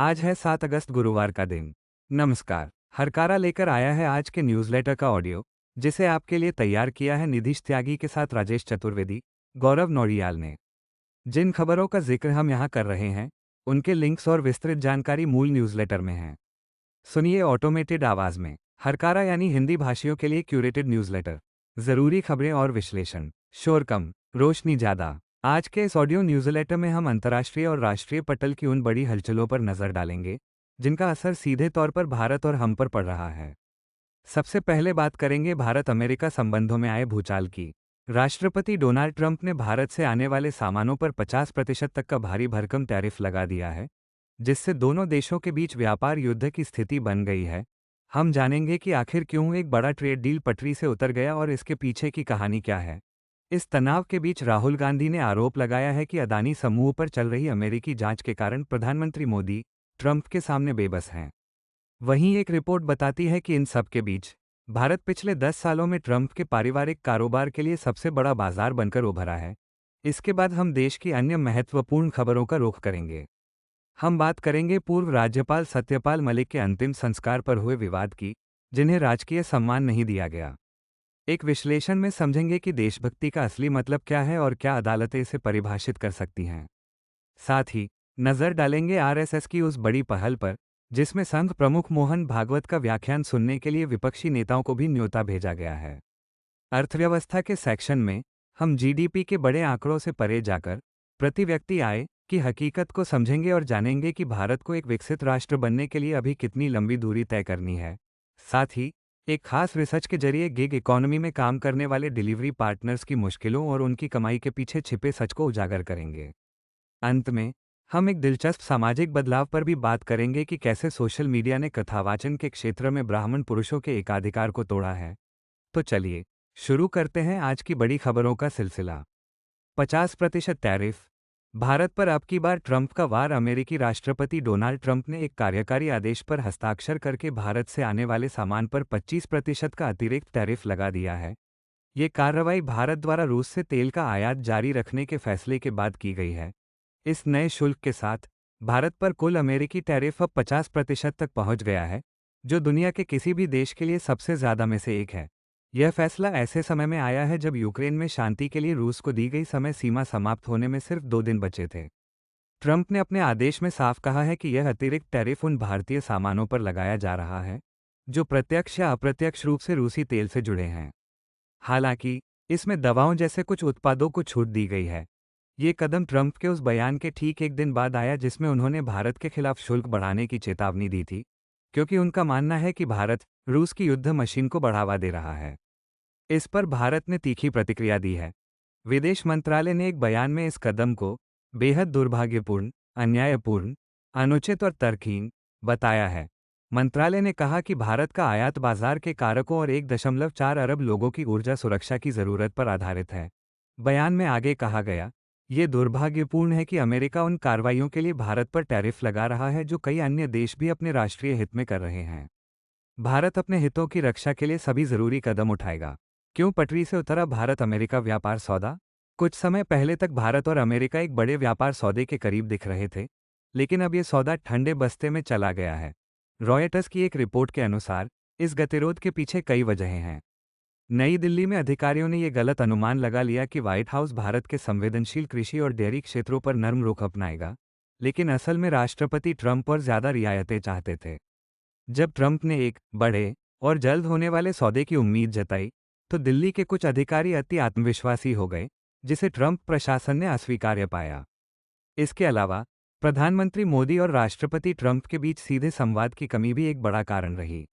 आज है 7 अगस्त गुरुवार का दिन। नमस्कार। हरकारा लेकर आया है आज के न्यूज़लेटर का ऑडियो, जिसे आपके लिए तैयार किया है निधीश त्यागी के साथ राजेश चतुर्वेदी, गौरव नौडियाल ने। जिन खबरों का जिक्र हम यहाँ कर रहे हैं, उनके लिंक्स और विस्तृत जानकारी मूल न्यूज़लेटर में है। सुनिए ऑटोमेटेड आवाज में। हरकारा यानी हिंदी भाषियों के लिए क्यूरेटेड न्यूज़लेटर। जरूरी खबरें और विश्लेषण। शोर कम, रोशनी ज्यादा। आज के इस ऑडियो न्यूज़लेटर में हम अंतर्राष्ट्रीय और राष्ट्रीय पटल की उन बड़ी हलचलों पर नजर डालेंगे जिनका असर सीधे तौर पर भारत और हम पर पड़ रहा है। सबसे पहले बात करेंगे भारत अमेरिका संबंधों में आए भूचाल की। राष्ट्रपति डोनाल्ड ट्रंप ने भारत से आने वाले सामानों पर 50% तक का भारी भरकम टैरिफ लगा दिया है, जिससे दोनों देशों के बीच व्यापार युद्ध की स्थिति बन गई है। हम जानेंगे कि आखिर क्यों एक बड़ा ट्रेड डील पटरी से उतर गया और इसके पीछे की कहानी क्या है। इस तनाव के बीच राहुल गांधी ने आरोप लगाया है कि अदानी समूह पर चल रही अमेरिकी जांच के कारण प्रधानमंत्री मोदी ट्रंप के सामने बेबस हैं। वहीं एक रिपोर्ट बताती है कि इन सब के बीच भारत पिछले 10 सालों में ट्रंप के पारिवारिक कारोबार के लिए सबसे बड़ा बाजार बनकर उभरा है। इसके बाद हम देश की अन्य महत्वपूर्ण खबरों का रुख करेंगे। हम बात करेंगे पूर्व राज्यपाल सत्यपाल मलिक के अंतिम संस्कार पर हुए विवाद की, जिन्हें राजकीय सम्मान नहीं दिया गया। एक विश्लेषण में समझेंगे कि देशभक्ति का असली मतलब क्या है और क्या अदालतें इसे परिभाषित कर सकती हैं। साथ ही नजर डालेंगे आरएसएस की उस बड़ी पहल पर, जिसमें संघ प्रमुख मोहन भागवत का व्याख्यान सुनने के लिए विपक्षी नेताओं को भी न्योता भेजा गया है। अर्थव्यवस्था के सेक्शन में हम जीडीपी के बड़े आंकड़ों से परे जाकर प्रति व्यक्ति आय की हकीकत को समझेंगे और जानेंगे कि भारत को एक विकसित राष्ट्र बनने के लिए अभी कितनी लंबी दूरी तय करनी है। साथ ही एक खास रिसर्च के जरिए गिग इकोनॉमी में काम करने वाले डिलीवरी पार्टनर्स की मुश्किलों और उनकी कमाई के पीछे छिपे सच को उजागर करेंगे। अंत में हम एक दिलचस्प सामाजिक बदलाव पर भी बात करेंगे कि कैसे सोशल मीडिया ने कथावाचन के क्षेत्र में ब्राह्मण पुरुषों के एकाधिकार को तोड़ा है। तो चलिए शुरू करते हैं आज की बड़ी खबरों का सिलसिला। 50% टैरिफ। भारत पर अब की बार ट्रंप का वार। अमेरिकी राष्ट्रपति डोनाल्ड ट्रंप ने एक कार्यकारी आदेश पर हस्ताक्षर करके भारत से आने वाले सामान पर 25% का अतिरिक्त टैरिफ लगा दिया है। ये कार्रवाई भारत द्वारा रूस से तेल का आयात जारी रखने के फैसले के बाद की गई है। इस नए शुल्क के साथ भारत पर कुल अमेरिकी टैरिफ अब 50% तक पहुंच गया है, जो दुनिया के किसी भी देश के लिए सबसे ज्यादा में से एक है। यह फैसला ऐसे समय में आया है जब यूक्रेन में शांति के लिए रूस को दी गई समय सीमा समाप्त होने में सिर्फ 2 दिन बचे थे। ट्रंप ने अपने आदेश में साफ कहा है कि यह अतिरिक्त टैरिफ उन भारतीय सामानों पर लगाया जा रहा है जो प्रत्यक्ष या अप्रत्यक्ष रूप से रूसी तेल से जुड़े हैं। हालांकि इसमें दवाओं जैसे कुछ उत्पादों को छूट दी गई है। ये कदम ट्रंप के उस बयान के ठीक एक दिन बाद आया जिसमें उन्होंने भारत के खिलाफ शुल्क बढ़ाने की चेतावनी दी थी, क्योंकि उनका मानना है कि भारत रूस की युद्ध मशीन को बढ़ावा दे रहा है। इस पर भारत ने तीखी प्रतिक्रिया दी है। विदेश मंत्रालय ने एक बयान में इस कदम को बेहद दुर्भाग्यपूर्ण, अन्यायपूर्ण, अनुचित और तर्कहीन बताया है। मंत्रालय ने कहा कि भारत का आयात बाजार के कारकों और 1.4 अरब लोगों की ऊर्जा सुरक्षा की जरूरत पर आधारित है। बयान में आगे कहा गया, ये दुर्भाग्यपूर्ण है कि अमेरिका उन कार्रवाइयों के लिए भारत पर टैरिफ लगा रहा है जो कई अन्य देश भी अपने राष्ट्रीय हित में कर रहे हैं। भारत अपने हितों की रक्षा के लिए सभी जरूरी कदम उठाएगा। क्यों पटरी से उतरा भारत अमेरिका व्यापार सौदा? कुछ समय पहले तक भारत और अमेरिका एक बड़े व्यापार सौदे के करीब दिख रहे थे, लेकिन अब यह सौदा ठंडे बस्ते में चला गया है। रॉयटर्स की एक रिपोर्ट के अनुसार इस गतिरोध के पीछे कई वजहें हैं। नई दिल्ली में अधिकारियों ने यह गलत अनुमान लगा लिया कि व्हाइट हाउस भारत के संवेदनशील कृषि और डेयरी क्षेत्रों पर नर्म रुख अपनाएगा, लेकिन असल में राष्ट्रपति ट्रंप और ज्यादा रियायतें चाहते थे। जब ट्रंप ने एक बड़े और जल्द होने वाले सौदे की उम्मीद जताई, तो दिल्ली के कुछ अधिकारी अति आत्मविश्वासी हो गए, जिसे ट्रंप प्रशासन ने अस्वीकार्य पाया। इसके अलावा प्रधानमंत्री मोदी और राष्ट्रपति ट्रंप के बीच सीधे संवाद की कमी भी एक बड़ा कारण रही।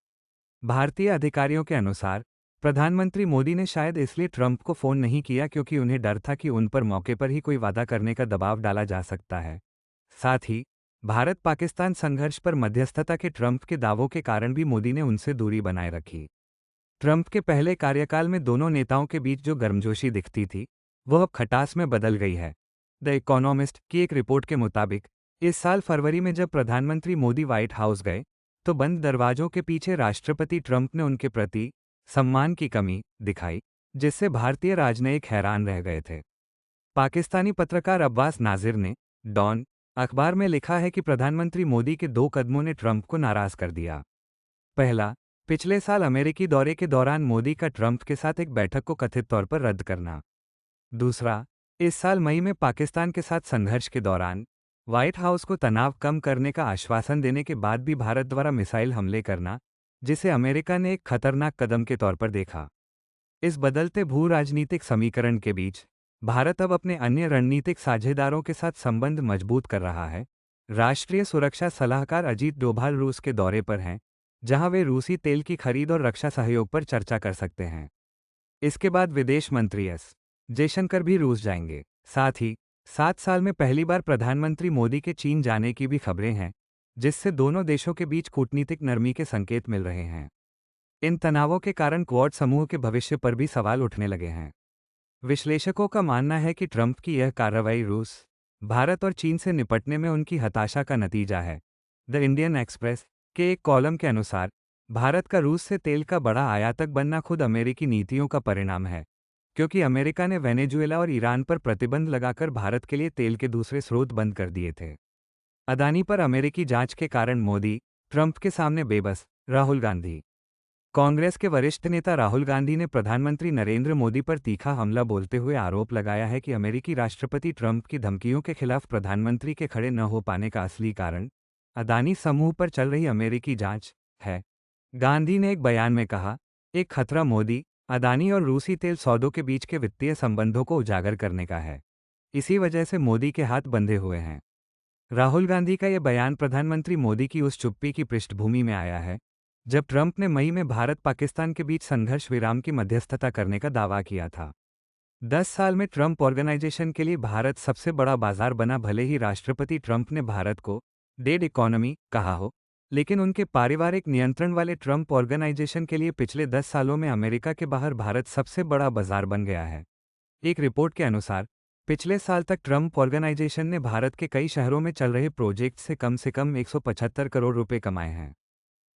भारतीय अधिकारियों के अनुसार प्रधानमंत्री मोदी ने शायद इसलिए ट्रंप को फोन नहीं किया क्योंकि उन्हें डर था कि उन पर मौके पर ही कोई वादा करने का दबाव डाला जा सकता है। साथ ही भारत पाकिस्तान संघर्ष पर मध्यस्थता के ट्रंप के दावों के कारण भी मोदी ने उनसे दूरी बनाए रखी। ट्रंप के पहले कार्यकाल में दोनों नेताओं के बीच जो गर्मजोशी दिखती थी, वह अब खटास में बदल गई है। द इकोनॉमिस्ट की एक रिपोर्ट के मुताबिक इस साल फरवरी में जब प्रधानमंत्री मोदी व्हाइट हाउस गए, तो बंद दरवाजों के पीछे राष्ट्रपति ट्रंप ने उनके प्रति सम्मान की कमी दिखाई, जिससे भारतीय राजनयिक हैरान रह गए थे। पाकिस्तानी पत्रकार अब्बास नाजिर ने डॉन अखबार में लिखा है कि प्रधानमंत्री मोदी के दो कदमों ने ट्रंप को नाराज कर दिया। पहला, पिछले साल अमेरिकी दौरे के दौरान मोदी का ट्रंप के साथ एक बैठक को कथित तौर पर रद्द करना। दूसरा, इस साल मई में पाकिस्तान के साथ संघर्ष के दौरान व्हाइट हाउस को तनाव कम करने का आश्वासन देने के बाद भी भारत द्वारा मिसाइल हमले करना, जिसे अमेरिका ने एक खतरनाक कदम के तौर पर देखा। इस बदलते भू राजनीतिक समीकरण के बीच भारत अब अपने अन्य रणनीतिक साझेदारों के साथ संबंध मजबूत कर रहा है। राष्ट्रीय सुरक्षा सलाहकार अजीत डोभाल रूस के दौरे पर हैं, जहां वे रूसी तेल की खरीद और रक्षा सहयोग पर चर्चा कर सकते हैं। इसके बाद विदेश मंत्री एस जयशंकर भी रूस जाएंगे। साथ ही 7 साल में पहली बार प्रधानमंत्री मोदी के चीन जाने की भी खबरें हैं, जिससे दोनों देशों के बीच कूटनीतिक नरमी के संकेत मिल रहे हैं। इन तनावों के कारण क्वाड समूह के भविष्य पर भी सवाल उठने लगे हैं। विश्लेषकों का मानना है कि ट्रंप की यह कार्रवाई रूस, भारत और चीन से निपटने में उनकी हताशा का नतीजा है। द इंडियन एक्सप्रेस के एक कॉलम के अनुसार भारत का रूस से तेल का बड़ा आयातक बनना खुद अमेरिकी नीतियों का परिणाम है, क्योंकि अमेरिका ने वेनेजुएला और ईरान पर प्रतिबंध लगाकर भारत के लिए तेल के दूसरे स्रोत बंद कर दिए थे। अदानी पर अमेरिकी जांच के कारण मोदी, ट्रंप के सामने बेबस। राहुल गांधी। कांग्रेस के वरिष्ठ नेता राहुल गांधी ने प्रधानमंत्री नरेंद्र मोदी पर तीखा हमला बोलते हुए आरोप लगाया है कि अमेरिकी राष्ट्रपति ट्रंप की धमकियों के खिलाफ प्रधानमंत्री के खड़े न हो पाने का असली कारण अदानी समूह पर चल रही अमेरिकी जांच है। गांधी ने एक बयान में कहा, एक खतरा मोदी, अदानी और रूसी तेल सौदों के बीच के वित्तीय संबंधों को उजागर करने का है। इसी वजह से मोदी के हाथ बंधे हुए हैं। राहुल गांधी का यह बयान प्रधानमंत्री मोदी की उस चुप्पी की पृष्ठभूमि में आया है जब ट्रंप ने मई में भारत पाकिस्तान के बीच संघर्ष विराम की मध्यस्थता करने का दावा किया था। 10 साल में ट्रंप ऑर्गेनाइजेशन के लिए भारत सबसे बड़ा बाजार बना। भले ही राष्ट्रपति ट्रंप ने भारत को डेड इकोनॉमी कहा हो, लेकिन उनके पारिवारिक नियंत्रण वाले ट्रंप ऑर्गेनाइजेशन के लिए पिछले 10 सालों में अमेरिका के बाहर भारत सबसे बड़ा बाजार बन गया है। एक रिपोर्ट के अनुसार पिछले साल तक ट्रंप ऑर्गेनाइजेशन ने भारत के कई शहरों में चल रहे प्रोजेक्ट से कम 175 करोड़ रुपए कमाए हैं।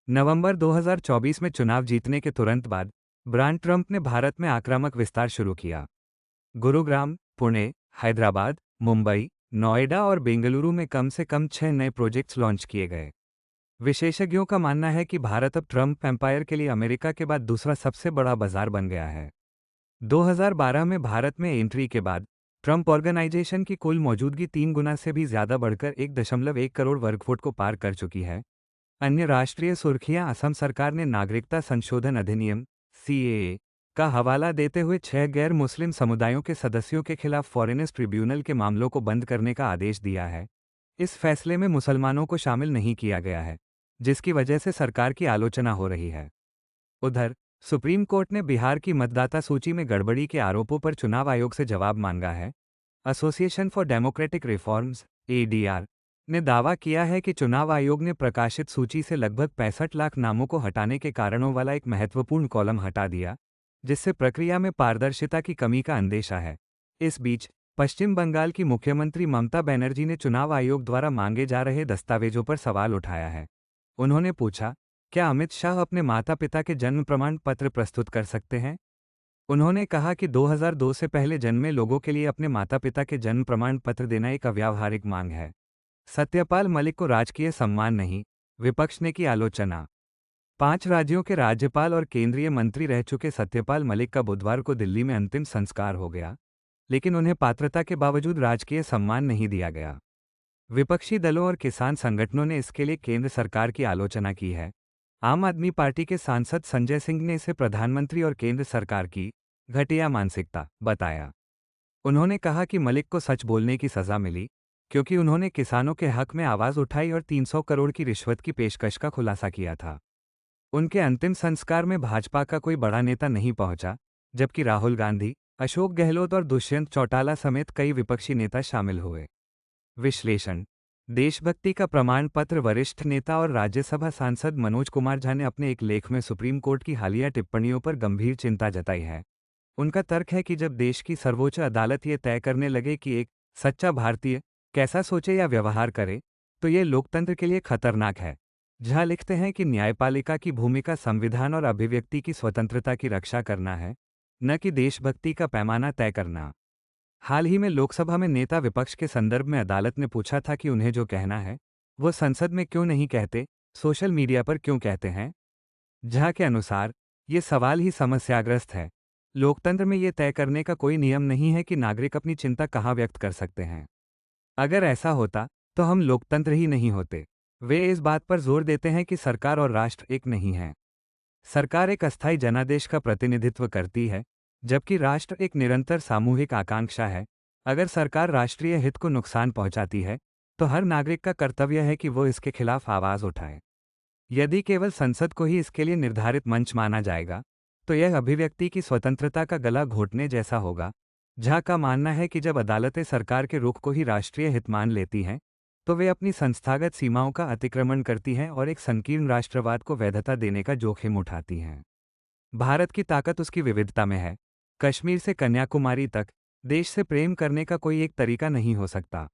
नवंबर 2024 में चुनाव जीतने के तुरंत बाद ब्रांड ट्रंप ने भारत में आक्रामक विस्तार शुरू किया। गुरुग्राम, पुणे, हैदराबाद, मुंबई, नोएडा और बेंगलुरु में कम से कम 6 नए प्रोजेक्ट्स लॉन्च किए गए। विशेषज्ञों का मानना है कि भारत अब ट्रंप एम्पायर के लिए अमेरिका के बाद दूसरा सबसे बड़ा बाजार बन गया है। 2012 में भारत में एंट्री के बाद ट्रंप ऑर्गेनाइजेशन की कुल मौजूदगी 3 गुना से भी ज्यादा बढ़कर 1.1 करोड़ वर्गफुट को पार कर चुकी है। अन्य राष्ट्रीय सुर्खियां असम सरकार ने नागरिकता संशोधन अधिनियम सीएए का हवाला देते हुए 6 गैर मुस्लिम समुदायों के सदस्यों के खिलाफ फॉरेनर्स ट्रिब्यूनल के मामलों को बंद करने का आदेश दिया है। इस फैसले में मुसलमानों को शामिल नहीं किया गया है, जिसकी वजह से सरकार की आलोचना हो रही है। उधर सुप्रीम कोर्ट ने बिहार की मतदाता सूची में गड़बड़ी के आरोपों पर चुनाव आयोग से जवाब मांगा है। Association for democratic reforms ADR ने दावा किया है कि चुनाव आयोग ने प्रकाशित सूची से लगभग 65 लाख नामों को हटाने के कारणों वाला एक महत्वपूर्ण कॉलम हटा दिया, जिससे प्रक्रिया में पारदर्शिता की कमी का अंदेशा है। इस बीच पश्चिम बंगाल की मुख्यमंत्री ममता बनर्जी ने चुनाव आयोग द्वारा मांगे जा रहे दस्तावेजों पर सवाल उठाया है। उन्होंने पूछा, क्या अमित शाह अपने माता पिता के जन्म प्रमाण पत्र प्रस्तुत कर सकते हैं? उन्होंने कहा कि 2002 से पहले जन्मे लोगों के लिए अपने माता पिता के जन्म प्रमाण पत्र देना एक अव्यावहारिक मांग है। सत्यपाल मलिक को राजकीय सम्मान नहीं, विपक्ष ने की आलोचना। 5 राज्यों के राज्यपाल और केंद्रीय मंत्री रह चुके सत्यपाल मलिक का बुधवार को दिल्ली में अंतिम संस्कार हो गया, लेकिन उन्हें पात्रता के बावजूद राजकीय सम्मान नहीं दिया गया। विपक्षी दलों और किसान संगठनों ने इसके लिए केंद्र सरकार की आलोचना की है। आम आदमी पार्टी के सांसद संजय सिंह ने इसे प्रधानमंत्री और केंद्र सरकार की घटिया मानसिकता बताया। उन्होंने कहा कि मलिक को सच बोलने की सजा मिली, क्योंकि उन्होंने किसानों के हक में आवाज उठाई और 300 करोड़ की रिश्वत की पेशकश का खुलासा किया था। उनके अंतिम संस्कार में भाजपा का कोई बड़ा नेता नहीं पहुंचा, जबकि राहुल गांधी, अशोक गहलोत और दुष्यंत चौटाला समेत कई विपक्षी नेता शामिल हुए। विश्लेषण। देशभक्ति का प्रमाण पत्र। वरिष्ठ नेता और राज्यसभा सांसद मनोज कुमार झा ने अपने एक लेख में सुप्रीम कोर्ट की हालिया टिप्पणियों पर गंभीर चिंता जताई है। उनका तर्क है कि जब देश की सर्वोच्च अदालत ये तय करने लगे कि एक सच्चा भारतीय कैसा सोचे या व्यवहार करे, तो ये लोकतंत्र के लिए खतरनाक है। झा लिखते हैं कि न्यायपालिका की भूमिका संविधान और अभिव्यक्ति की स्वतंत्रता की रक्षा करना है, न कि देशभक्ति का पैमाना तय करना। हाल ही में लोकसभा में नेता विपक्ष के संदर्भ में अदालत ने पूछा था कि उन्हें जो कहना है वो संसद में क्यों नहीं कहते, सोशल मीडिया पर क्यों कहते हैं। झा के अनुसार ये सवाल ही समस्याग्रस्त है। लोकतंत्र में ये तय करने का कोई नियम नहीं है कि नागरिक अपनी चिंता कहाँ व्यक्त कर सकते हैं। अगर ऐसा होता तो हम लोकतंत्र ही नहीं होते। वे इस बात पर जोर देते हैं कि सरकार और राष्ट्र एक नहीं है। सरकार एक अस्थायी जनादेश का प्रतिनिधित्व करती है, जबकि राष्ट्र एक निरंतर सामूहिक आकांक्षा है। अगर सरकार राष्ट्रीय हित को नुकसान पहुंचाती है तो हर नागरिक का कर्तव्य है कि वो इसके खिलाफ आवाज उठाए। यदि केवल संसद को ही इसके लिए निर्धारित मंच माना जाएगा तो यह अभिव्यक्ति की स्वतंत्रता का गला घोटने जैसा होगा। झा का मानना है कि जब अदालतें सरकार के रुख को ही राष्ट्रीय हित मान लेती हैं तो वे अपनी संस्थागत सीमाओं का अतिक्रमण करती हैं और एक संकीर्ण राष्ट्रवाद को वैधता देने का जोखिम उठाती हैं। भारत की ताकत उसकी विविधता में है। कश्मीर से कन्याकुमारी तक देश से प्रेम करने का कोई एक तरीका नहीं हो सकता।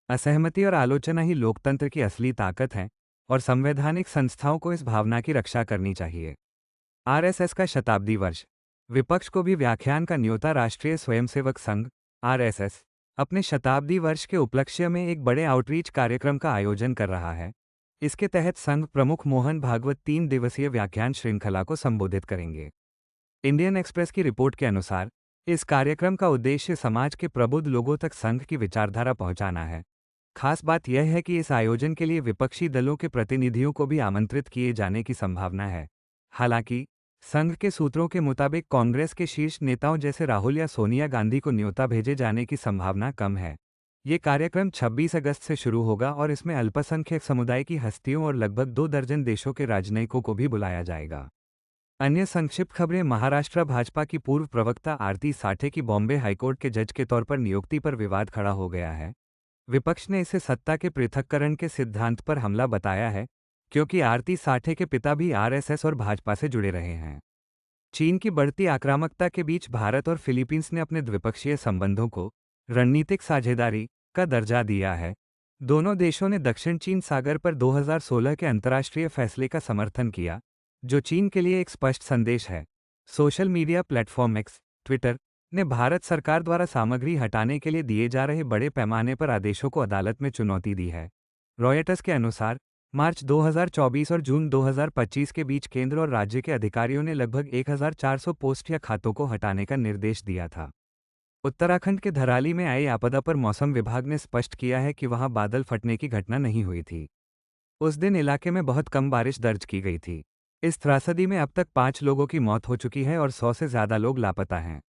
असहमति और आलोचना ही लोकतंत्र की असली ताकत है और संवैधानिक संस्थाओं को इस भावना की रक्षा करनी चाहिए। आरएसएस का शताब्दी वर्ष। विपक्ष को भी व्याख्यान का न्योता राष्ट्रीय स्वयंसेवक संघ आरएसएस अपने शताब्दी वर्ष के उपलक्ष्य में एक बड़े आउटरीच कार्यक्रम का आयोजन कर रहा है। इसके तहत संघ प्रमुख मोहन भागवत 3 दिवसीय व्याख्यान श्रृंखला को संबोधित करेंगे। इंडियन एक्सप्रेस की रिपोर्ट के अनुसार इस कार्यक्रम का उद्देश्य समाज के प्रबुद्ध लोगों तक संघ की विचारधारा पहुंचाना है। खास बात यह है कि इस आयोजन के लिए विपक्षी दलों के प्रतिनिधियों को भी आमंत्रित किए जाने की संभावना है। हालांकि संघ के सूत्रों के मुताबिक कांग्रेस के शीर्ष नेताओं जैसे राहुल या सोनिया गांधी को न्योता भेजे जाने की संभावना कम है। ये कार्यक्रम 26 अगस्त से शुरू होगा और इसमें अल्पसंख्यक समुदाय की हस्तियों और लगभग 2 दर्जन देशों के राजनयिकों को भी बुलाया जाएगा। अन्य संक्षिप्त खबरें। महाराष्ट्र भाजपा की पूर्व प्रवक्ता आरती साठे की बॉम्बे हाईकोर्ट के जज के तौर पर नियुक्ति पर विवाद खड़ा हो गया है। विपक्ष ने इसे सत्ता के पृथक्करण के सिद्धांत पर हमला बताया है, क्योंकि आरती साठे के पिता भी आरएसएस और भाजपा से जुड़े रहे हैं। चीन की बढ़ती आक्रामकता के बीच भारत और फिलीपींस ने अपने द्विपक्षीय संबंधों को रणनीतिक साझेदारी का दर्जा दिया है। दोनों देशों ने दक्षिण चीन सागर पर 2016 के अंतर्राष्ट्रीय फैसले का समर्थन किया, जो चीन के लिए एक स्पष्ट संदेश है। Social media platform x Twitter ने भारत सरकार द्वारा सामग्री हटाने के लिए दिए जा रहे बड़े पैमाने पर आदेशों को अदालत में चुनौती दी है। रॉयटर्स के अनुसार मार्च 2024 और जून 2025 के बीच केंद्र और राज्य के अधिकारियों ने लगभग 1400 पोस्ट या खातों को हटाने का निर्देश दिया था। उत्तराखंड के धराली में आई आपदा पर मौसम विभाग ने स्पष्ट किया है कि वहां बादल फटने की घटना नहीं हुई थी। उस दिन इलाके में बहुत कम बारिश दर्ज की गई थी। इस त्रासदी में अब तक 5 लोगों की मौत हो चुकी है और 100 से ज्यादा लोग लापता हैं।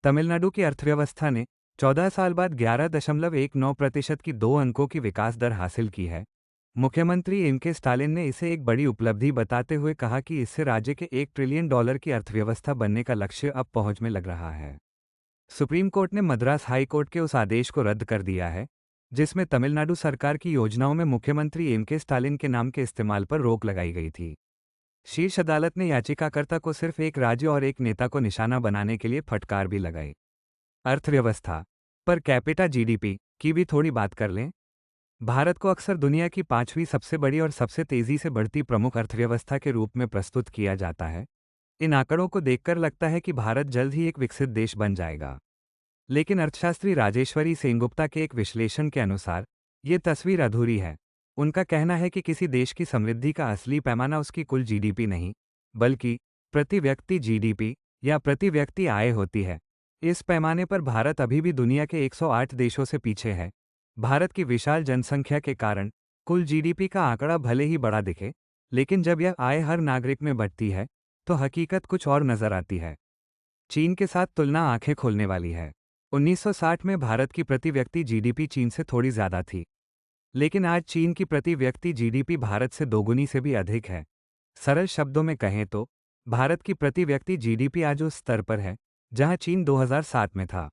तमिलनाडु की अर्थव्यवस्था ने 14 साल बाद 11.19% की 2 अंकों की विकास दर हासिल की है। मुख्यमंत्री एम.के. स्टालिन ने इसे एक बड़ी उपलब्धि बताते हुए कहा कि इससे राज्य के $1 ट्रिलियन की अर्थव्यवस्था बनने का लक्ष्य अब पहुंच में लग रहा है। सुप्रीम कोर्ट ने मद्रास हाई कोर्ट के उस आदेश को रद्द कर दिया है, जिसमें तमिलनाडु सरकार की योजनाओं में मुख्यमंत्री एम.के. स्टालिन के नाम के इस्तेमाल पर रोक लगाई गई थी। शीर्ष अदालत ने याचिकाकर्ता को सिर्फ एक राज्य और एक नेता को निशाना बनाने के लिए फटकार भी लगाई। अर्थव्यवस्था पर कैपिटा जीडीपी की भी थोड़ी बात कर लें। भारत को अक्सर दुनिया की 5वीं सबसे बड़ी और सबसे तेजी से बढ़ती प्रमुख अर्थव्यवस्था के रूप में प्रस्तुत किया जाता है। इन आंकड़ों को देखकर लगता है कि भारत जल्द ही एक विकसित देश बन जाएगा। लेकिन अर्थशास्त्री राजेश्वरी सेनगुप्ता के एक विश्लेषण के अनुसार ये तस्वीर अधूरी है। उनका कहना है कि किसी देश की समृद्धि का असली पैमाना उसकी कुल जीडीपी नहीं, बल्कि प्रति व्यक्ति जीडीपी या प्रति व्यक्ति आय होती है। इस पैमाने पर भारत अभी भी दुनिया के 108 देशों से पीछे है। भारत की विशाल जनसंख्या के कारण कुल जीडीपी का आंकड़ा भले ही बड़ा दिखे, लेकिन जब यह आय हर नागरिक में बढ़ती है तो हकीकत कुछ और नजर आती है। चीन के साथ तुलना आंखें खोलने वाली है। 1960 में भारत की प्रति व्यक्ति जीडीपी चीन से थोड़ी ज्यादा थी, लेकिन आज चीन की प्रति व्यक्ति जीडीपी भारत से दोगुनी से भी अधिक है। सरल शब्दों में कहें तो भारत की प्रति व्यक्ति जीडीपी आज उस स्तर पर है जहां चीन 2007 में था।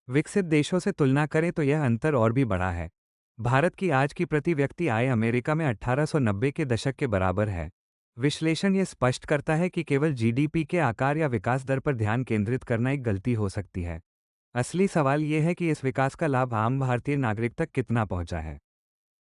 विकसित देशों से तुलना करें तो यह अंतर और भी बड़ा है। भारत की आज की प्रति व्यक्ति आय अमेरिका में 1890 के दशक के बराबर है। विश्लेषण ये स्पष्ट करता है कि केवल जीडीपी के आकार या विकास दर पर ध्यान केंद्रित करना एक गलती हो सकती है। असली सवाल ये है कि इस विकास का लाभ आम भारतीय नागरिक तक कितना पहुंचा है।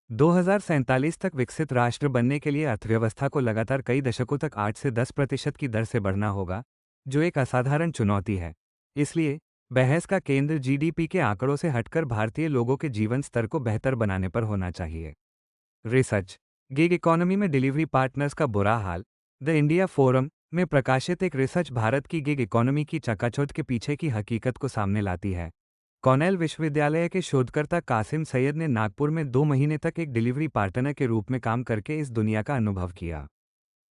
2047 तक विकसित राष्ट्र बनने के लिए अर्थव्यवस्था को लगातार कई दशकों तक 8 से 10% की दर से बढ़ना होगा, जो एक असाधारण चुनौती है। इसलिए बहस का केंद्र जीडीपी के आंकड़ों से हटकर भारतीय लोगों के जीवन स्तर को बेहतर बनाने पर होना चाहिए। रिसर्च। गिग इकोनॉमी में डिलीवरी पार्टनर्स का बुरा हाल। द इंडिया फोरम में प्रकाशित एक रिसर्च भारत की गिग इकोनॉमी की चकाचौंध के पीछे की हकीकत को सामने लाती है। कॉर्नेल विश्वविद्यालय के शोधकर्ता कासिम सैयद ने नागपुर में 2 महीने तक एक डिलीवरी पार्टनर के रूप में काम करके इस दुनिया का अनुभव किया।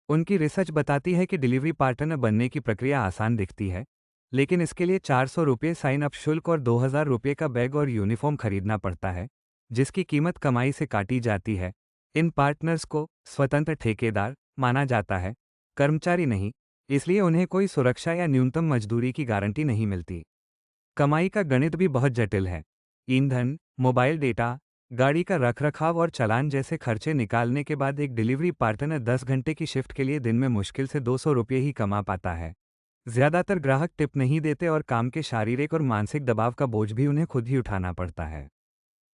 उनकी रिसर्च बताती है कि डिलीवरी पार्टनर बनने की प्रक्रिया आसान दिखती है, लेकिन इसके लिए 400 रुपये साइन अप शुल्क और 2000 रुपये का बैग और यूनिफॉर्म खरीदना पड़ता है, जिसकी कीमत कमाई से काटी जाती है। इन पार्टनर्स को स्वतंत्र ठेकेदार माना जाता है, कर्मचारी नहीं, इसलिए उन्हें कोई सुरक्षा या न्यूनतम मजदूरी की गारंटी नहीं मिलती। कमाई का गणित भी बहुत जटिल है। ईंधन, मोबाइल डेटा, गाड़ी का रखरखाव और चालान जैसे खर्चे निकालने के बाद एक डिलीवरी पार्टनर 10 घंटे की शिफ्ट के लिए दिन में मुश्किल से 200 रुपये ही कमा पाता है। ज्यादातर ग्राहक टिप नहीं देते और काम के शारीरिक और मानसिक दबाव का बोझ भी उन्हें खुद ही उठाना पड़ता है।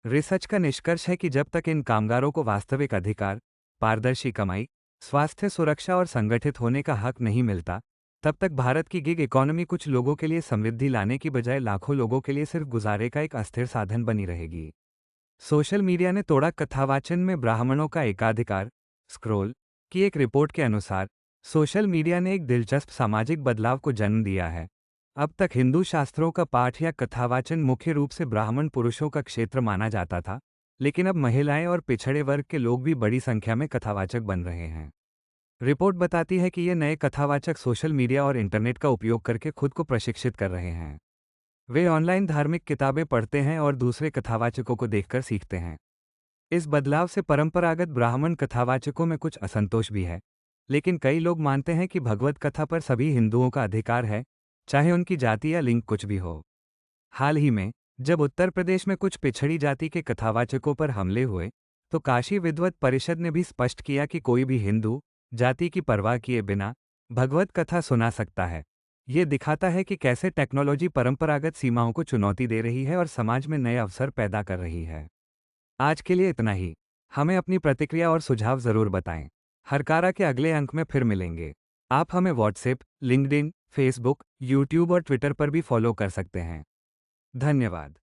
रिसर्च का निष्कर्ष है कि जब तक इन कामगारों को वास्तविक अधिकार, पारदर्शी कमाई, स्वास्थ्य सुरक्षा और संगठित होने का हक नहीं मिलता, तब तक भारत की गिग इकोनॉमी कुछ लोगों के लिए समृद्धि लाने की बजाय लाखों लोगों के लिए सिर्फ गुजारे का एक अस्थिर साधन बनी रहेगी। सोशल मीडिया ने तोड़ा कथावाचन में ब्राह्मणों का एकाधिकार। स्क्रोल की एक रिपोर्ट के अनुसार सोशल मीडिया ने एक दिलचस्प सामाजिक बदलाव को जन्म दिया है। अब तक हिंदू शास्त्रों का पाठ या कथावाचन मुख्य रूप से ब्राह्मण पुरुषों का क्षेत्र माना जाता था, लेकिन अब महिलाएं और पिछड़े वर्ग के लोग भी बड़ी संख्या में कथावाचक बन रहे हैं। रिपोर्ट बताती है कि ये नए कथावाचक सोशल मीडिया और इंटरनेट का उपयोग करके खुद को प्रशिक्षित कर रहे हैं। वे ऑनलाइन धार्मिक किताबें पढ़ते हैं और दूसरे कथावाचकों को देखकर सीखते हैं। इस बदलाव से परंपरागत ब्राह्मण कथावाचकों में कुछ असंतोष भी है, लेकिन कई लोग मानते हैं कि भगवत कथा पर सभी हिंदुओं का अधिकार है, चाहे उनकी जाति या लिंग कुछ भी हो। हाल ही में जब उत्तर प्रदेश में कुछ पिछड़ी जाति के कथावाचकों पर हमले हुए, तो काशी विद्वत परिषद ने भी स्पष्ट किया कि कोई भी हिंदू जाति की परवाह किए बिना भगवत कथा सुना सकता है। ये दिखाता है कि कैसे टेक्नोलॉजी परंपरागत सीमाओं को चुनौती दे रही है और समाज में नए अवसर पैदा कर रही है। आज के लिए इतना ही। हमें अपनी प्रतिक्रिया और सुझाव ज़रूर बताएं। हरकारा के अगले अंक में फिर मिलेंगे। आप हमें व्हाट्सएप, लिंक्डइन, फेसबुक, यूट्यूब और ट्विटर पर भी फॉलो कर सकते हैं। धन्यवाद।